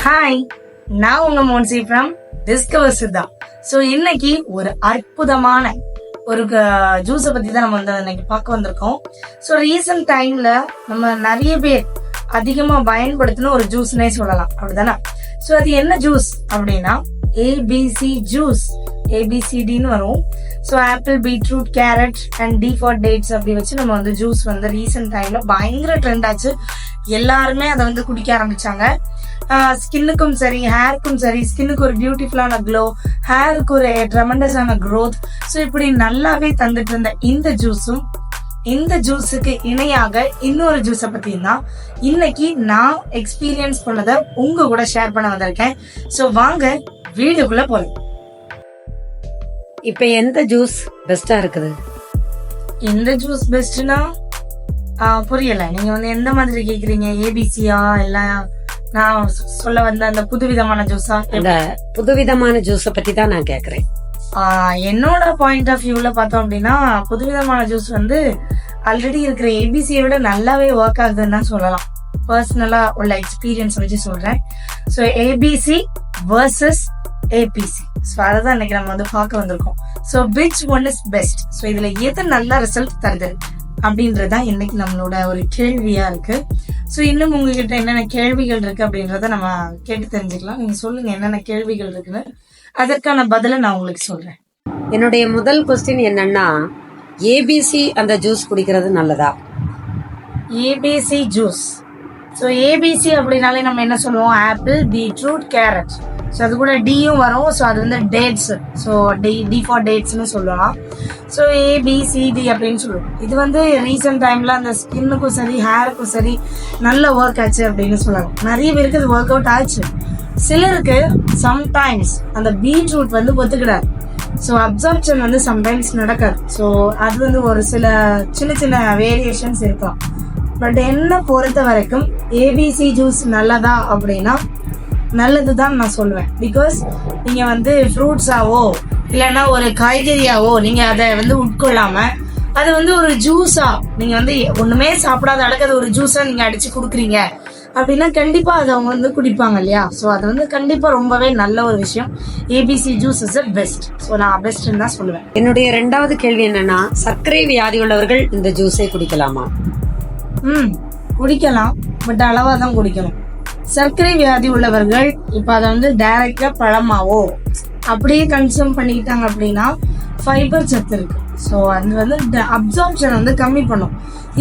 Hi, நான் உங்க Monsy from discover Siddha. So இன்னைக்கு ஒரு அற்புதமான ஒரு ஜூஸை பத்தி தான் நம்ம வந்து இன்னைக்கு பார்க்க வந்திருக்கோம். ஸோ ரீசன்ட் டைம்ல நம்ம நிறைய பேர் அதிகமா பயன்படுத்தின ஒரு ஜூஸ்னே சொல்லலாம், அப்படிதானே? ஸோ அது என்ன ஜூஸ் அப்படின்னா ஏபிசி ஜூஸ். ஏபிசிடின்னு வரும். So apple, beetroot, carrot and D for dates அப்படி வச்சு நம்ம வந்து ஜூஸ் வந்து ரீசெண்ட் டைம்ல பயங்கர ட்ரெண்ட் ஆச்சு. எல்லாருமே அதை வந்து குடிக்க ஆரம்பிச்சாங்க. ஸ்கின்னுக்கும் சரி, ஹேருக்கும் சரி, ஸ்கின்னுக்கு ஒரு பியூட்டிஃபுல்லான க்ளோ, ஹேருக்கு ஒரு ட்ரெமண்டஸான க்ரோத். ஸோ இப்படி நல்லாவே தந்துட்டு இருந்த இந்த ஜூஸும், இந்த ஜூஸுக்கு இணையாக இன்னொரு ஜூஸை பத்தியும் தான் இன்னைக்கு நான் எக்ஸ்பீரியன்ஸ் பண்ணதை உங்க கூட ஷேர் பண்ண வந்திருக்கேன். ஸோ வாங்க வீடியோக்குள்ள போறேன். இப்ப எந்த ஜூஸ் பெஸ்டா இருக்குது? எந்த ஜூஸ் பெஸ்ட்னா புரியல, நீங்க வந்து எந்த மாதிரி கேக்குறீங்க? ஏபிசியா இல்ல நான் சொல்ல வந்த அந்த புதுவிதமான ஜூஸா? அந்த புதுவிதமான ஜூஸ பத்தி தான் நான் கேக்குறேன். என்னோட பாயிண்ட் ஆஃப் வியூல பார்த்தோம் அப்படின்னா புதுவிதமான ஜூஸ் வந்து ஆல்ரெடி இருக்கிற ஏபிசியை விட நல்லாவே ஒர்க் ஆகுதுன்னு தான் சொல்லலாம். பர்சனலா உள்ள எக்ஸ்பீரியன்ஸ் வச்சு சொல்றேன். So ABC versus ABC, so அதை தான் இன்னைக்கு நம்ம வந்து பார்க்க வந்திருக்கோம். So which one is best? So இதுல எது நல்ல ரிசல்ட் தருது அப்படின்றதான் இன்னைக்கு நம்மளோட ஒரு கேள்வியா இருக்கு. ஸோ இன்னும் உங்ககிட்ட என்னென்ன கேள்விகள் இருக்கு அப்படின்றத நம்ம கேட்டு தெரிஞ்சுக்கலாம். நீங்க சொல்லுங்க என்னென்ன கேள்விகள் இருக்குன்னு, அதற்கான பதிலை நான் உங்களுக்கு சொல்றேன். என்னுடைய முதல் கொஸ்டின் என்னன்னா, ஏபிசி அந்த ஜூஸ் குடிக்கிறது நல்லதா? ABC juice. ஸோ ஏபிசி அப்படின்னாலே நம்ம என்ன சொல்லுவோம்? Apple, beetroot, carrot. ஸோ அது கூட டியும் வரும். ஸோ அது வந்து டேட்ஸ். ஸோ டி ஃபார் டேட்ஸ்னு சொல்லலாம். ஸோ ஏபிசிடி அப்படின்னு சொல்லுவோம். இது வந்து ரீசெண்ட் டைம்ல அந்த ஸ்கின்னுக்கும் சரி, ஹேருக்கும் சரி நல்ல ஒர்க் ஆச்சு அப்படின்னு சொல்லலாம். நிறைய பேருக்கு அது ஒர்க் அவுட் ஆச்சு. சிலருக்கு சம்டைம்ஸ் அந்த பீட்ரூட் வந்து ஒத்துக்கிடாது. ஸோ அப்சார்ப்ஷன் வந்து சம்டைம்ஸ் நடக்காது. ஸோ அது வந்து ஒரு சில சின்ன சின்ன வேரியேஷன்ஸ் இருக்கலாம். பட் என்ன பொறுத்த வரைக்கும் ஏபிசி ஜூஸ் நல்லதா அப்படின்னா நல்லதுதான் நான் சொல்லுவேன். பிகாஸ் நீங்க வந்து ஃப்ரூட்ஸாவோ இல்லைன்னா ஒரு காய்கறியாவோ நீங்க அதை வந்து உட்கொள்ளாம அது வந்து ஒரு ஜூஸா நீங்க வந்து ஒண்ணுமே சாப்பிடாத அளவுக்கு அது ஒரு ஜூஸா நீங்க அடிச்சு குடுக்குறீங்க அப்படின்னா கண்டிப்பா அதை அவங்க வந்து குடிப்பாங்க இல்லையா? ஸோ அது வந்து கண்டிப்பா ரொம்பவே நல்ல ஒரு விஷயம். ABC juice is best. So நான் பெஸ்ட்னு தான் சொல்லுவேன். என்னுடைய இரண்டாவது கேள்வி என்னன்னா, சர்க்கரை வியாதி உள்ளவர்கள் இந்த ஜூஸை குடிக்கலாமா? குடிக்கலாம், பட் அளவா தான் குடிக்கணும். சர்க்கரை வியாதி உள்ளவர்கள் இப்ப அதை வந்து டைரக்டா பழமாவோ அப்படியே கன்சியூம் பண்ணிக்கிட்டாங்க அப்படின்னா ஃபைபர் சத்து இருக்கு. ஸோ அது வந்து அப்சார்ப்ஷன் வந்து கம்மி பண்ணும்.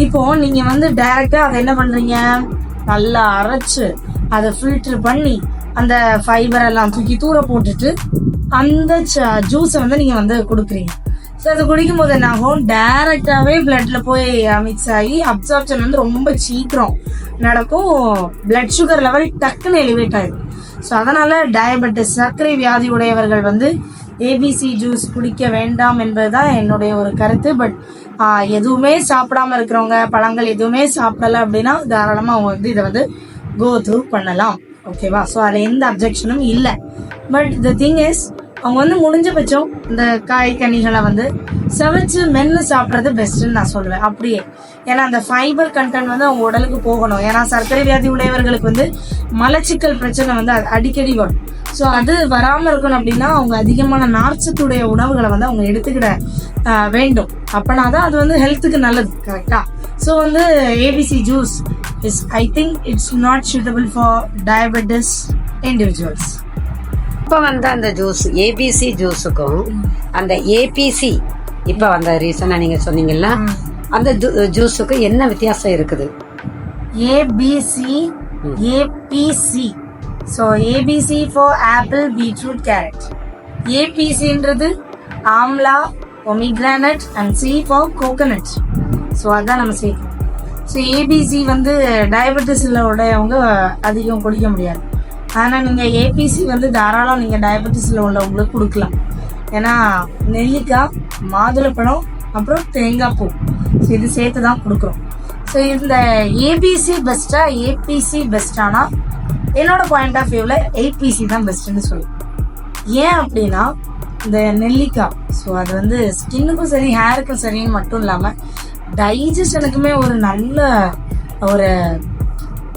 இப்போ நீங்க வந்து டைரக்டா அதை என்ன பண்றீங்க? நல்லா அரைச்சு அதை ஃபில்டர் பண்ணி அந்த ஃபைபர் எல்லாம் தூக்கி தூர போட்டுட்டு அந்த ஜூஸை வந்து நீங்க வந்து கொடுக்குறீங்க. ஸோ அது குடிக்கும் போது என்ன ஆகும்? டைரக்டாவே பிளட்ல போய் மிக்ஸ் ஆகி அப்சார்ப்ஷன் வந்து ரொம்ப சீக்கிரம் நடக்கும். பிளட் சுகர் லெவல் டக்குன்னு எலிவேட் ஆயிடும். ஸோ அதனால டயபெட்டிஸ், சர்க்கரை வியாதி உடையவர்கள் வந்து ஏபிசி ஜூஸ் குடிக்க வேண்டாம் என்பதுதான் என்னுடைய ஒரு கருத்து. பட் எதுவுமே சாப்பிடாம இருக்கிறவங்க, பழங்கள் எதுவுமே சாப்பிடல அப்படின்னா தாராளமா அவங்க வந்து இதை வந்து கோ த்ரூ பண்ணலாம். ஓகேவா? ஸோ அதுல எந்த அப்ஜெக்ஷனும் இல்லை. பட் த திங் இஸ், அவங்க வந்து முடிஞ்ச பட்சம் இந்த காய்கனிகளை வந்து சமைச்சு மென்னு சாப்பிட்றது பெஸ்ட்ன்னு நான் சொல்லுவேன். அப்படியே, ஏன்னா அந்த ஃபைபர் கண்டென்ட் வந்து அவங்க உடலுக்கு போகணும். ஏன்னா சர்க்கரை வியாதி உடையவர்களுக்கு வந்து மலச்சிக்கல் பிரச்சனை வந்து அடிக்கடி வரும். ஸோ அது வராம இருக்கணும் அப்படின்னா அவங்க அதிகமான நார்ச்சத்துடைய உணவுகளை வந்து அவங்க எடுத்துக்கிட வேண்டும். அப்பனாதான் அது வந்து ஹெல்த்துக்கு நல்லது. கரெக்டா? ஸோ வந்து ABC juice is, I think it's not suitable for diabetes individuals. இப்ப வந்த அந்த ஜூஸ் ஏபிசி ஜூஸுக்கும் அந்த ஏபிசி இப்ப வந்த ரீசனா நீங்க சொன்னீங்கல்ல, அந்த ஜூஸுக்கு என்ன வித்தியாசம் இருக்குது? ABC, ABC. So ABC for apple, beetroot, carrot. ஏபிசின்றது amla, pomegranate and C for coconut. So அதான் நம்ம சேர்க்கணும். ஸோ ஏபிசி வந்து டயபெட்டிஸ்ல உடையவங்க அதிகம் குடிக்க முடியாது. ஆனா நீங்க ஏபிசி வந்து தாராளம் நீங்க டயபெட்டிஸ்ல உள்ளவங்களுக்கு கொடுக்கலாம். ஏன்னா நெல்லிக்காய், மாதுளப்பழம், அப்புறம் தேங்காய் பூ, இது சேர்த்து தான் கொடுக்குறோம். ஸோ இந்த ஏபிசி பெஸ்டா, ஏபிசி பெஸ்டானா என்னோட பாயிண்ட் ஆஃப் வியூல ஏபிசி தான் பெஸ்ட்னு சொல்லுவேன். ஏன் அப்படின்னா இந்த நெல்லிக்காய், ஸோ அது வந்து ஸ்கின்னுக்கும் சரி, ஹேருக்கும் சரின்னு மட்டும் இல்லாம டைஜஷனுக்குமே ஒரு நல்ல ஒரு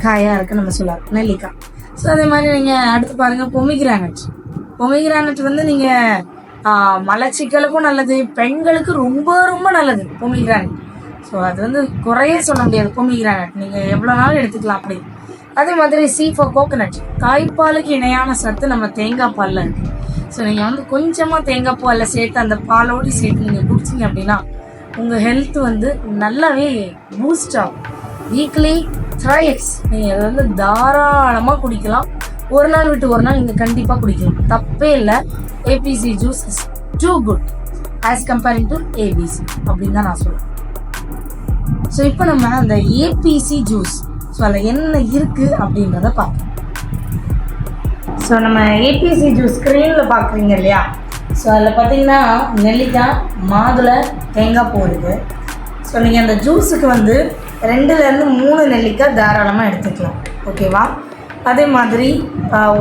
காயா இருக்கு நம்ம சொல்லலாம் நெல்லிக்காய். ஸோ அதே மாதிரி நீங்கள் அடுத்து பாருங்கள் பொமிகிரானட் வந்து நீங்கள் மலச்சிக்கலுக்கும் நல்லது, பெண்களுக்கு ரொம்ப ரொம்ப நல்லது பொமிகிரானட். ஸோ அது வந்து குறைய சொல்ல முடியாது. பொமிகிரானட் நீங்கள் எவ்வளோ நாள் எடுத்துக்கலாம் அப்படி. அதே மாதிரி C for கோகனட், தாய்ப்பாலுக்கு இணையான சத்து நம்ம தேங்காய் பாலில் இருக்குது. ஸோ நீங்கள் வந்து கொஞ்சமாக தேங்காய் பாலில் சேர்த்து அந்த பாலோடு சேர்த்து நீங்கள் குடிச்சிங்க அப்படின்னா உங்கள் ஹெல்த் வந்து நல்லாவே பூஸ்ட் ஆகும். வீக்லி த்ரைஸ் நீங்கள் அதை வந்து தாராளமாக குடிக்கலாம். ஒரு நாள் விட்டு ஒரு நாள் நீங்கள் கண்டிப்பாக குடிக்கலாம், தப்பே இல்லை. APC juice is too good as comparing to ABC அப்படின்னு தான் நான் சொல்லுவேன். ஸோ இப்போ நம்ம அந்த APC ஜூஸ் ஸோ அதில் என்ன இருக்குது அப்படின்றத பார்ப்போம். ஸோ நம்ம APC ஜூஸ் ஸ்க்ரீனில் பார்க்குறீங்க இல்லையா? ஸோ அதில் பார்த்தீங்கன்னா நெல்லிக்காய், மாதுளை, தேங்காய் பூ இருக்குது. ஸோ நீங்கள் அந்த ஜூஸுக்கு வந்து 2லேருந்து 3 நெல்லிக்காய் தாராளமாக எடுத்துக்கலாம், ஓகேவா? அதே மாதிரி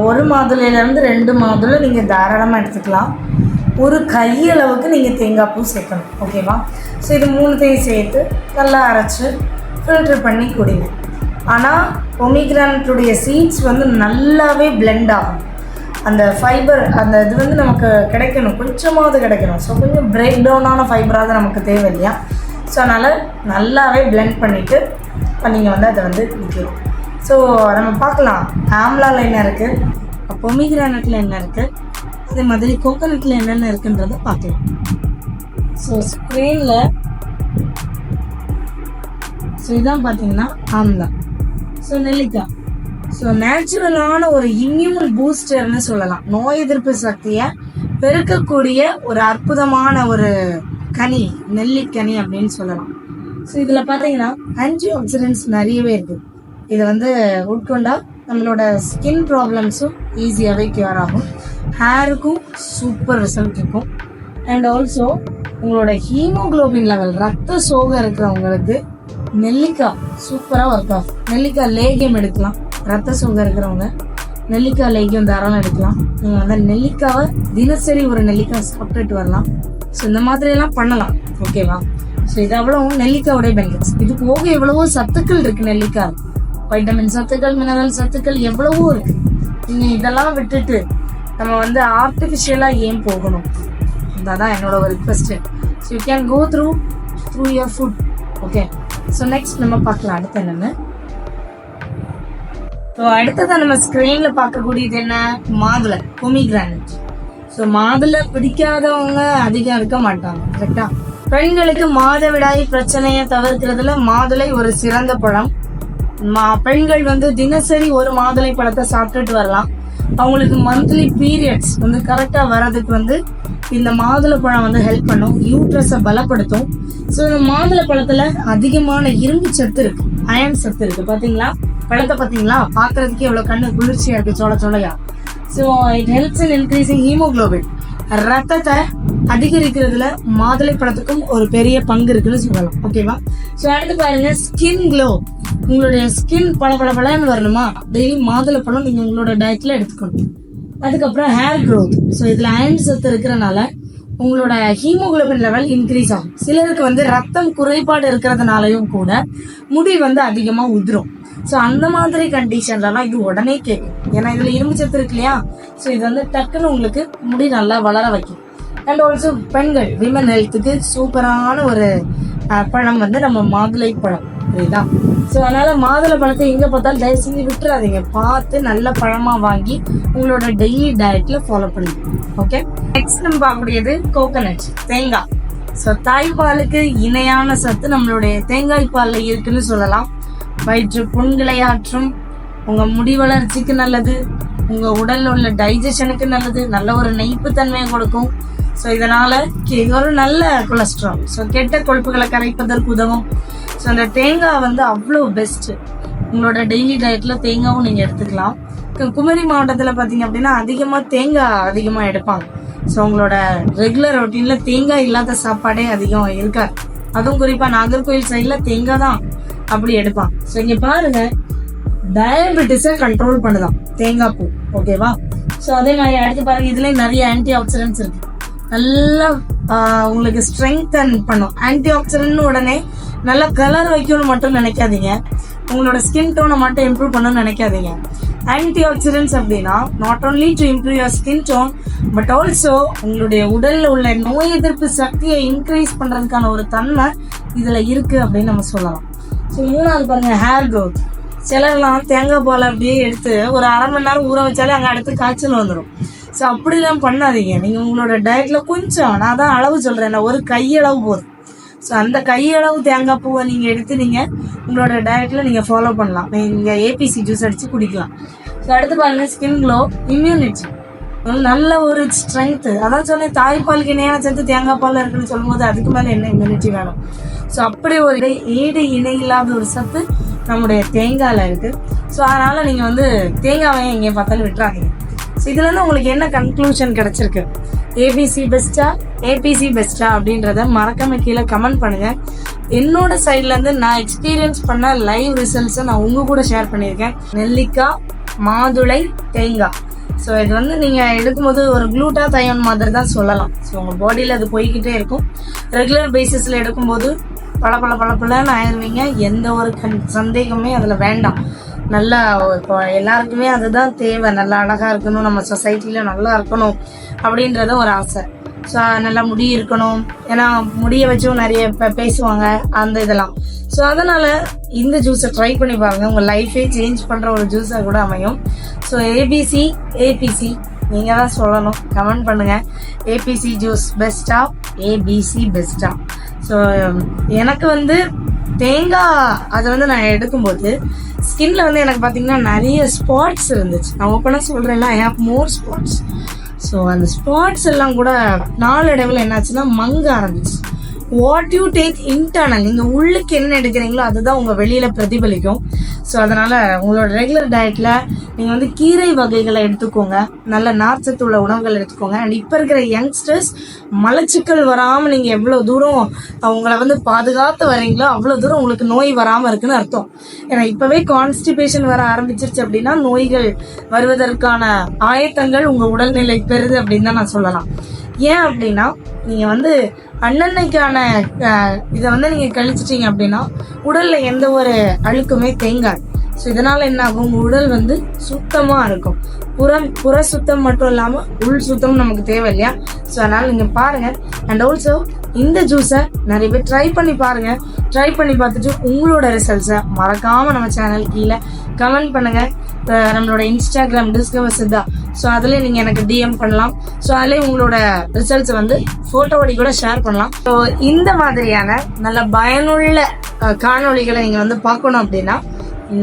1 மாதுளையிலேருந்து 2 மாதுளை நீங்கள் தாராளமாக எடுத்துக்கலாம். ஒரு கையளவுக்கு நீங்கள் தேங்காய் பூ சேர்க்கணும், ஓகேவா? ஸோ இது 3த்தையும் சேர்த்து நல்லா அரைச்சி ஃபில்ட்ரு பண்ணி குடிங்க. ஆனால் பொமிகிரானட்டுடைய சீட்ஸ் வந்து நல்லாவே பிளெண்ட் ஆகும். அந்த ஃபைபர் அந்த இது வந்து நமக்கு கிடைக்கணும், கொஞ்சமாவது கிடைக்கணும். ஸோ கொஞ்சம் பிரேக் டவுனான ஃபைபராக நமக்கு தேவை இல்லையா? ஸோ அதனால் நல்லாவே பிளெண்ட் பண்ணிவிட்டு நீங்கள் வந்து அதை வந்து குடிக்கலாம். ஸோ நம்ம பார்க்கலாம் ஆம்லாவில் என்ன இருக்குது, பொமிகிரானட்டில் என்ன இருக்குது, அதே மாதிரி கோகனட்டில் என்னென்ன இருக்குன்றதை பார்க்கலாம். ஸோ ஸ்க்ரீனில் ஸோ இதான் பார்த்தீங்கன்னா ஆம்லா, ஸோ நெல்லிக்காய். ஸோ நேச்சுரலான ஒரு இம்யூன் பூஸ்டர்னு சொல்லலாம். நோய் எதிர்ப்பு சக்தியை பெருக்கக்கூடிய ஒரு அற்புதமான ஒரு கனி, நெல்லிக்கனி அப்படின்னு சொல்லலாம். ஸோ இதில் பார்த்தீங்கன்னா ஆன்டி ஆக்சிடென்ட்ஸ் நிறையவே இருக்குது. இதை வந்து உட்கொண்டா நம்மளோட ஸ்கின் ப்ராப்ளம்ஸும் ஈஸியாகவே கியூர் ஆகும், ஹேருக்கும் சூப்பர் ரிசல்ட் இருக்கும். அண்ட் ஆல்சோ உங்களோட ஹீமோக்ளோபின் லெவல், ரத்த சோகை இருக்கிறவங்களுக்கு நெல்லிக்காய் சூப்பராக ஒர்க் ஆகும். நெல்லிக்காய் லேகியம் எடுக்கலாம், ரத்த சோகை இருக்கிறவங்க நெல்லிக்காய் லேகியம் தாராளம் எடுக்கலாம். நீங்கள் வந்து நெல்லிக்காவை தினசரி ஒரு நெல்லிக்காய் சாப்பிட்டுட்டு வரலாம். ஸோ இந்த மாதிரியெல்லாம் பண்ணலாம், ஓகேவா? ஸோ இது அவ்வளோ நெல்லிக்காயோடைய பெனிஃபிட்ஸ். இது போக எவ்வளவோ சத்துக்கள் இருக்குது நெல்லிக்காய், வைட்டமின் சத்துக்கள், மினரல் சத்துக்கள் எவ்வளவோ இருக்குது. நீங்கள் இதெல்லாம் விட்டுட்டு நம்ம வந்து ஆர்டிஃபிஷியலாக ஏன் போகணும்? அதுதான் என்னோட ஒரு request. So you can go through your food, okay? So next நம்ம பார்க்கலாம் அடுத்து என்னென்னு. ஸோ அடுத்ததான் நம்ம ஸ்க்ரீனில் பார்க்கக்கூடியது என்ன, மாதுளை, பொமிகிரானட். ஸோ மாதுளை பிடிக்காதவங்க அதிகம் இருக்க மாட்டாங்க, கரெக்டா? பெண்களுக்கு மாதவிடாய் பிரச்சனையை தவிர்க்கிறதுல மாதுளை ஒரு சிறந்த பழம். பெண்கள் வந்து தினசரி ஒரு மாதுளை பழத்தை சாப்பிட்டுட்டு வரலாம். அவங்களுக்கு மந்த்லி பீரியட்ஸ் வந்து கரெக்டா வர்றதுக்கு வந்து இந்த மாதுளை பழம் வந்து ஹெல்ப் பண்ணும், யூட்ரஸை பலப்படுத்தும். ஸோ இந்த மாதுளை பழத்துல அதிகமான இரும்பு சத்து இருக்கு, அயன் சத்து இருக்கு. பாத்தீங்களா பழத்தை, பாத்தீங்களா பாக்குறதுக்கு எவ்வளவு கண்ணு குளிர்ச்சியா இருக்கு, சோளையா. So it helps in increasing haemoglobin, ரத்தத்தை அதிகரிக்கிறதுல மாதுளை பழத்துக்கும் ஒரு பெரிய பங்கு இருக்குன்னு சொல்லலாம், ஓகேவா? ஸோ அடுத்து பாருங்க, ஸ்கின் க்ளோ. உங்களுடைய ஸ்கின் பளபளன்னு வரணுமா, டெய்லி மாதுளை பழம் நீங்க உங்களோட டயட்ல எடுத்துக்கணும். அதுக்கப்புறம் ஹேர் க்ரோத். ஸோ இதுல அயன் சத்து இருக்கிறனால உங்களோட ஹீமோகுளோபின் லெவல் இன்க்ரீஸ் ஆகும். சிலருக்கு வந்து ரத்தம் குறைபாடு இருக்கிறதுனாலையும் கூட முடி வந்து அதிகமா உதிரும். ஸோ அந்த மாதிரி கண்டிஷன்லாம் இது உடனே கேட்கும், ஏன்னா இதுல இரும்பு சத்து இருக்கு இல்லையா? ஸோ இது வந்து டக்குன்னு உங்களுக்கு முடி நல்லா வளர வைக்கும். அண்ட் ஆல்சோ பெண்கள், விமன் ஹெல்த்துக்கு சூப்பரான ஒரு பழம் வந்து நம்ம மாதுளை பழம், புரியுதா? ஸோ அதனால மாதுளை பழத்தை எங்க பார்த்தாலும் தயவு செஞ்சு விட்டுறாதீங்க, பார்த்து நல்ல பழமா வாங்கி உங்களோட டெய்லி டயட்ல ஃபாலோ பண்ணுங்க, ஓகே? நெக்ஸ்ட் நம்ம பார்க்கக்கூடியது கோகனட், தேங்காய். ஸோ தாய்ப்பாலுக்கு இணையான சத்து நம்மளுடைய தேங்காய் பாலில் இருக்குன்னு சொல்லலாம். வயிற்று புண்களை ஆற்றும், உங்க முடி வளர்ச்சிக்கு நல்லது, உங்க உடல்ல உள்ள டைஜஷனுக்கு நல்லது, நல்ல ஒரு நெய்ப்பு தன்மையை கொடுக்கும். ஸோ இதனால ஒரு நல்ல கொலஸ்ட்ரால், ஸோ கெட்ட கொழுப்புகளை கரைப்பதற்கு உதவும். ஸோ அந்த தேங்காய் வந்து அவ்வளோ பெஸ்ட்டு. உங்களோட டெய்லி டயட்ல தேங்காவும் நீங்கள் எடுத்துக்கலாம். குமரி மாவட்டத்தில் பார்த்தீங்க அப்படின்னா அதிகமாக எடுப்பாங்க. ஸோ உங்களோட ரெகுலர் ரொட்டீனில் தேங்காய் இல்லாத சாப்பாடே அதிகம் இருக்காது. அதுவும் குறிப்பாக நாகர்கோவில் சைடில் தேங்காய் தான் அப்படி எடுப்பாங்க. ஸோ இங்கே பாருங்க, டயபெட்டிஸை கண்ட்ரோல் பண்ணுதான் தேங்காய் பூ, ஓகேவா? ஸோ அதே மாதிரி அடுத்து பாருங்க, இதுல நிறைய ஆன்டி ஆக்சிடென்ட்ஸ் இருக்கு, நல்லா உங்களுக்கு ஸ்ட்ரெங்தன் பண்ணும். ஆன்டி ஆக்சிடென்ட் உடனே நல்லா கலர் வைக்கணும்னு மட்டும் நினைக்காதீங்க, உங்களோட ஸ்கின் டோனை மட்டும் இம்ப்ரூவ் பண்ணணும்னு நினைக்காதீங்க. ஆன்டி ஆக்சிடென்ட்ஸ் அப்படின்னா not only to improve your skin tone but also உங்களுடைய உடல்ல உள்ள நோய் எதிர்ப்பு சக்தியை இன்க்ரீஸ் பண்றதுக்கான ஒரு தன்மை இதுல இருக்கு அப்படின்னு நம்ம சொல்லலாம். ஸோ மூணாவது பாருங்க, ஹேர் க்ரோத். சிலர்லாம் தேங்காய் பால் அப்படியே எடுத்து ஒரு அரை மணி நேரம் ஊற வச்சாலே அங்கே அடுத்து காய்ச்சல் வந்துடும். ஸோ அப்படிலாம் பண்ணாதீங்க. நீங்கள் உங்களோட டயட்ல கொஞ்சம், நான் தான் அளவு சொல்கிறேன், ஒரு கையளவு போதும். ஸோ அந்த கையளவு தேங்காய் பூவை நீங்கள் எடுத்து நீங்கள் உங்களோட டயட்ல நீங்கள் ஃபாலோ பண்ணலாம். நீங்கள் ஏபிசி ஜூஸ் அடித்து குடிக்கலாம். ஸோ அடுத்து பாருங்க, ஸ்கின் க்ளோ, இம்யூனிட்டி, நல்ல ஒரு ஸ்ட்ரென்த்து. அதான் சொன்னேன், தாய்ப்பாலுக்கு இணையான சத்து தேங்காய் பால் இருக்குன்னு சொல்லும்போது அதுக்கு மேலே என்ன இம்யூனிட்டி வேணும். ஸோ அப்படி ஒரு ஈடு இணை இல்லாத ஒரு சத்து நம்முடைய தேங்காயில் இருக்குது. ஸோ அதனால் நீங்கள் வந்து தேங்காவை எங்கேயும் பார்த்தாலும் விட்டுறாதீங்க. ஸோ இதுலேருந்து உங்களுக்கு என்ன கன்க்ளூஷன் கிடச்சிருக்கு, ஏபிசி பெஸ்ட்டா ஏபிசி பெஸ்ட்டா அப்படின்றத மறக்காம கீழே கமெண்ட் பண்ணுங்கள். என்னோட சைட்லேருந்து நான் எக்ஸ்பீரியன்ஸ் பண்ண லைவ் ரிசல்ட்ஸை நான் உங்கள் கூட ஷேர் பண்ணியிருக்கேன். நெல்லிக்காய், மாதுளை, தேங்காய். ஸோ இது வந்து நீங்கள் எடுக்கும்போது ஒரு குளூட்டாதையோன் மாதிரி தான் சொல்லலாம். ஸோ உங்கள் பாடியில் அது போய்கிட்டே இருக்கும். ரெகுலர் பேசிஸில் எடுக்கும்போது பளபளன்னு ஆயிடுவீங்க. எந்த ஒரு சந்தேகமே அதில் வேண்டாம். நல்லா இப்போ எல்லாருக்குமே அதுதான் தேவை. நல்லா அழகாக இருக்கணும், நம்ம சொசைட்டியில் நல்லா இருக்கணும் அப்படின்றத ஒரு ஆசை. ஸோ நல்லா முடி இருக்கணும், ஏன்னா முடியை வச்சும் நிறைய பேசுவாங்க அந்த இதெல்லாம். ஸோ அதனால் இந்த ஜூஸை ட்ரை பண்ணி பாருங்கள். உங்கள் லைஃபே சேஞ்ச் பண்ணுற ஒரு ஜூஸாக கூட அமையும். ஸோ ஏபிசி ஏபிசி நீங்கள் தான் சொல்லணும், கமெண்ட் பண்ணுங்கள். ஏபிசி ஜூஸ் பெஸ்ட்டா ஏபிசி பெஸ்ட்டா? ஸோ எனக்கு வந்து தேங்காய் அதை வந்து நான் எடுக்கும்போது ஸ்கின்ல வந்து எனக்கு பார்த்தீங்கன்னா நிறைய ஸ்பாட்ஸ் இருந்துச்சு. நான் ஓப்பனாக சொல்கிறேன்ல, I have more spots. So அந்த ஸ்பாட்ஸ் எல்லாம் கூட நாளடைவில் என்னாச்சுன்னா மங்க ஆரம்பிச்சு. வாட் யூ டேக் இன்டர்னல், நீங்கள் உள்ளுக்கு என்ன எடுக்கிறீங்களோ அதுதான் உங்கள் வெளியில் பிரதிபலிக்கும். ஸோ அதனால் உங்களோட ரெகுலர் டயட்டில் நீங்கள் வந்து கீரை வகைகளை எடுத்துக்கோங்க, நல்ல நார்ச்சத்து உள்ள உணவுகள் எடுத்துக்கோங்க. அண்ட் இப்போ இருக்கிற யங்ஸ்டர்ஸ் மலச்சிக்கல் வராமல் நீங்கள் எவ்வளோ தூரம் அவங்கள வந்து பாதுகாத்து வரீங்களோ அவ்வளோ தூரம் உங்களுக்கு நோய் வராமல் இருக்குன்னு அர்த்தம். ஏன்னா இப்போவே கான்ஸ்டிபேஷன் வர ஆரம்பிச்சிருச்சு அப்படின்னா நோய்கள் வருவதற்கான ஆயத்தங்கள் உங்கள் உடல்நிலை பெறுது அப்படின்னு தான் நான் சொல்லலாம். ஏன் அப்படின்னா நீங்கள் வந்து அன்னன்னைக்கான இதை வந்து நீங்கள் கழிச்சிட்டீங்க அப்படின்னா உடலில் எந்த ஒரு அழுக்குமே தேங்காது. ஸோ இதனால் என்ன ஆகும், உங்கள் உடல் வந்து சுத்தமாக இருக்கும். புற சுத்தம் மட்டும் இல்லாமல் உள் சுத்தம் நமக்கு தேவை இல்லையா? ஸோ அதனால் நீங்கள் பாருங்கள். அண்ட் ஆல்சோ இந்த ஜூஸை நிறைய பேர் ட்ரை பண்ணி பாருங்கள். ட்ரை பண்ணி பார்த்துட்டு உங்களோட ரிசல்ட்ஸை மறக்காமல் நம்ம சேனல் கீழே கமெண்ட் பண்ணுங்கள். நம்மளோட இன்ஸ்டாகிராம் டிஸ்கவர் சித்தா, ஸோ அதிலே நீங்கள் எனக்கு டிஎம் பண்ணலாம். ஸோ அதிலே உங்களோட ரிசல்ட்ஸை வந்து ஃபோட்டோவோடி கூட ஷேர் பண்ணலாம். ஸோ இந்த மாதிரியான நல்ல பயனுள்ள காணொளிகளை நீங்கள் வந்து பார்க்கணும் அப்படின்னா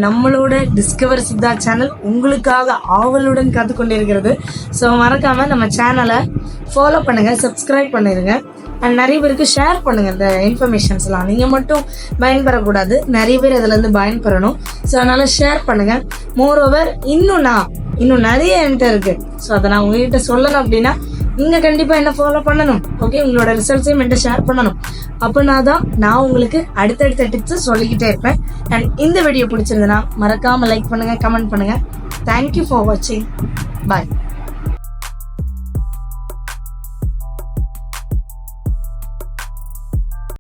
நம்மளோட டிஸ்கவர் சித்தா சேனல் உங்களுக்காக ஆவலுடன் காத்து கொண்டிருக்கிறது. ஸோ மறக்காமல் நம்ம சேனலை ஃபாலோ பண்ணுங்கள், சப்ஸ்கிரைப் பண்ணிடுங்க. அண்ட் நிறைய பேருக்கு ஷேர் பண்ணுங்கள் இந்த இன்ஃபர்மேஷன்ஸ்லாம். நீங்கள் மட்டும் பயன்பெறக்கூடாது, நிறைய பேர் இதுலேருந்து பயன்பெறணும். ஸோ அதனால் ஷேர் பண்ணுங்கள். மோரோவர் இன்னும் நிறைய என்கிட்ட இருக்குது. ஸோ அதை நான் உங்ககிட்ட சொல்லணும் அப்படின்னா நீங்கள் கண்டிப்பாக என்ன ஃபாலோ பண்ணணும். ஓகே, உங்களோட ரிசல்ட்ஸையும் என்கிட்ட ஷேர் பண்ணணும். அப்படின்னா தான் நான் உங்களுக்கு அடுத்தடுத்த டிப்ஸை சொல்லிக்கிட்டே இருப்பேன். அண்ட் இந்த வீடியோ பிடிச்சிருந்ததுன்னா மறக்காமல் லைக் பண்ணுங்கள், கமெண்ட் பண்ணுங்கள். தேங்க்யூ ஃபார் வாட்சிங். பாய்.